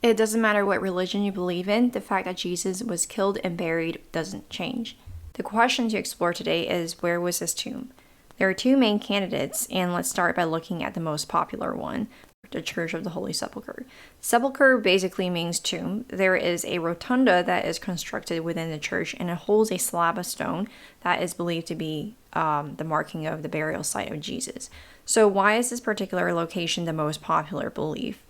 It doesn't matter what religion you believe in, the fact that Jesus was killed and buried doesn't change. The question to explore today is, where was his tomb? There are two main candidates, and let's start by looking at the most popular one, the Church of the Holy Sepulcher. Sepulcher basically means tomb. There is a rotunda that is constructed within the church, and it holds a slab of stone that is believed to be the marking of the burial site of Jesus. So why is this particular location the most popular belief?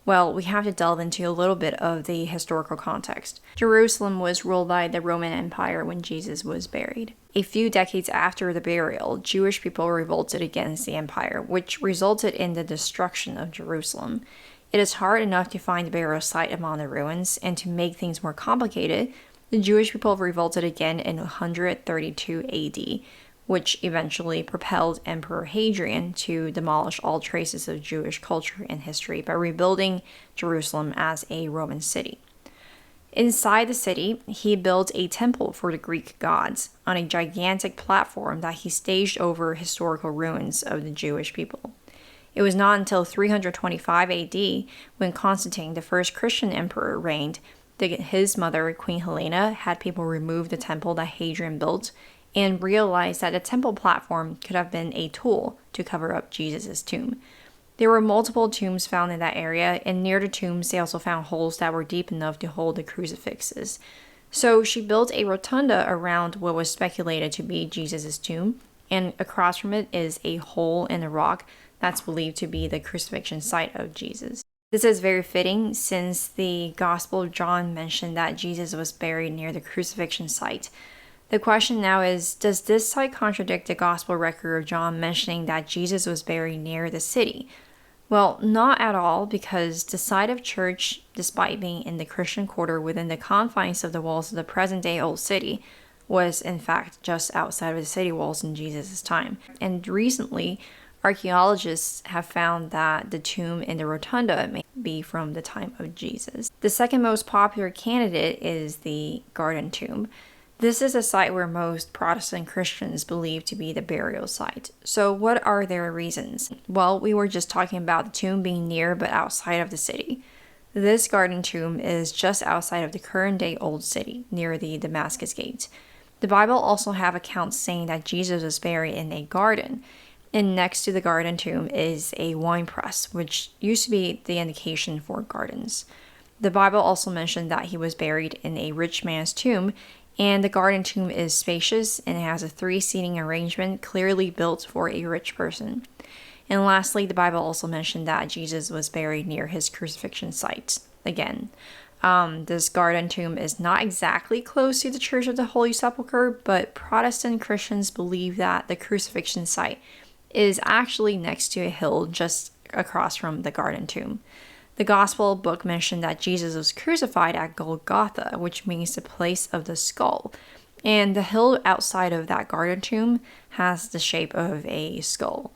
Well, we have to delve into a little bit of the historical context. Jerusalem was ruled by the Roman Empire when Jesus was buried. A few decades after the burial, Jewish people revolted against the empire, which resulted in the destruction of Jerusalem. It is hard enough to find the burial site among the ruins, and to make things more complicated, the Jewish people revolted again in 132 AD, which eventually propelled Emperor Hadrian to demolish all traces of Jewish culture and history by rebuilding Jerusalem as a Roman city. Inside the city, he built a temple for the Greek gods on a gigantic platform that he staged over historical ruins of the Jewish people. It was not until 325 AD, when Constantine, the first Christian emperor, reigned, that his mother, Queen Helena, had people remove the temple that Hadrian built and realized that the temple platform could have been a tool to cover up Jesus' tomb. There were multiple tombs found in that area, and near the tombs they also found holes that were deep enough to hold the crucifixes. So she built a rotunda around what was speculated to be Jesus' tomb, and across from it is a hole in the rock that's believed to be the crucifixion site of Jesus. This is very fitting since the Gospel of John mentioned that Jesus was buried near the crucifixion site. The question now is, does this site contradict the Gospel record of John mentioning that Jesus was buried near the city? Well, not at all, because the site of church, despite being in the Christian quarter within the confines of the walls of the present-day Old City, was in fact just outside of the city walls in Jesus' time. And recently, archaeologists have found that the tomb in the rotunda may be from the time of Jesus. The second most popular candidate is the Garden Tomb. This is a site where most Protestant Christians believe to be the burial site. So what are their reasons? Well, we were just talking about the tomb being near but outside of the city. This garden tomb is just outside of the current-day Old City, near the Damascus Gate. The Bible also have accounts saying that Jesus was buried in a garden, and next to the garden tomb is a wine press, which used to be the indication for gardens. The Bible also mentioned that he was buried in a rich man's tomb, and the garden tomb is spacious and has a 3-seating arrangement clearly built for a rich person. And lastly, the Bible also mentioned that Jesus was buried near his crucifixion site. Again, this garden tomb is not exactly close to the Church of the Holy Sepulcher, but Protestant Christians believe that the crucifixion site is actually next to a hill just across from the garden tomb. The Gospel book mentioned that Jesus was crucified at Golgotha, which means the place of the skull. And the hill outside of that garden tomb has the shape of a skull.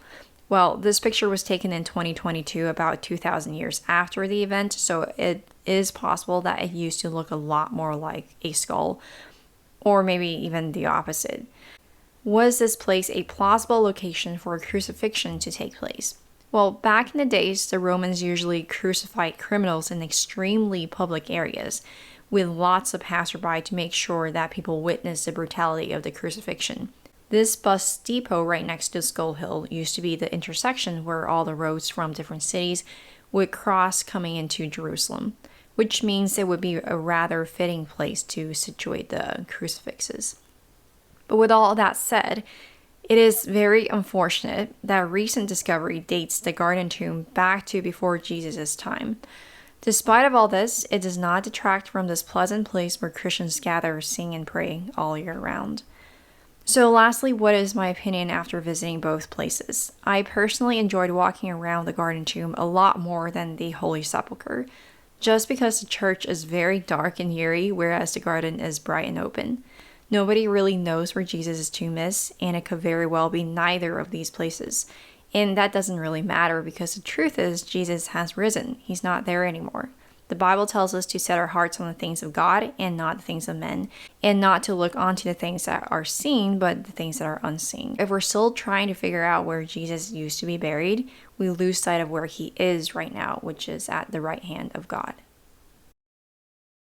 Well, this picture was taken in 2022, about 2,000 years after the event, so it is possible that it used to look a lot more like a skull, or maybe even the opposite. Was this place a plausible location for a crucifixion to take place? Well, back in the days, the Romans usually crucified criminals in extremely public areas, with lots of passerby to make sure that people witnessed the brutality of the crucifixion. This bus depot right next to Skull Hill used to be the intersection where all the roads from different cities would cross coming into Jerusalem, which means it would be a rather fitting place to situate the crucifixes. But with all that said, it is very unfortunate that recent discovery dates the garden tomb back to before Jesus' time. Despite of all this, it does not detract from this pleasant place where Christians gather, sing, and pray all year round. So lastly, what is my opinion after visiting both places? I personally enjoyed walking around the garden tomb a lot more than the Holy Sepulcher, just because the church is very dark and eerie, whereas the garden is bright and open. Nobody really knows where Jesus' tomb is, and it could very well be neither of these places. And that doesn't really matter, because the truth is Jesus has risen. He's not there anymore. The Bible tells us to set our hearts on the things of God and not the things of men, and not to look onto the things that are seen, but the things that are unseen. If we're still trying to figure out where Jesus used to be buried, we lose sight of where he is right now, which is at the right hand of God.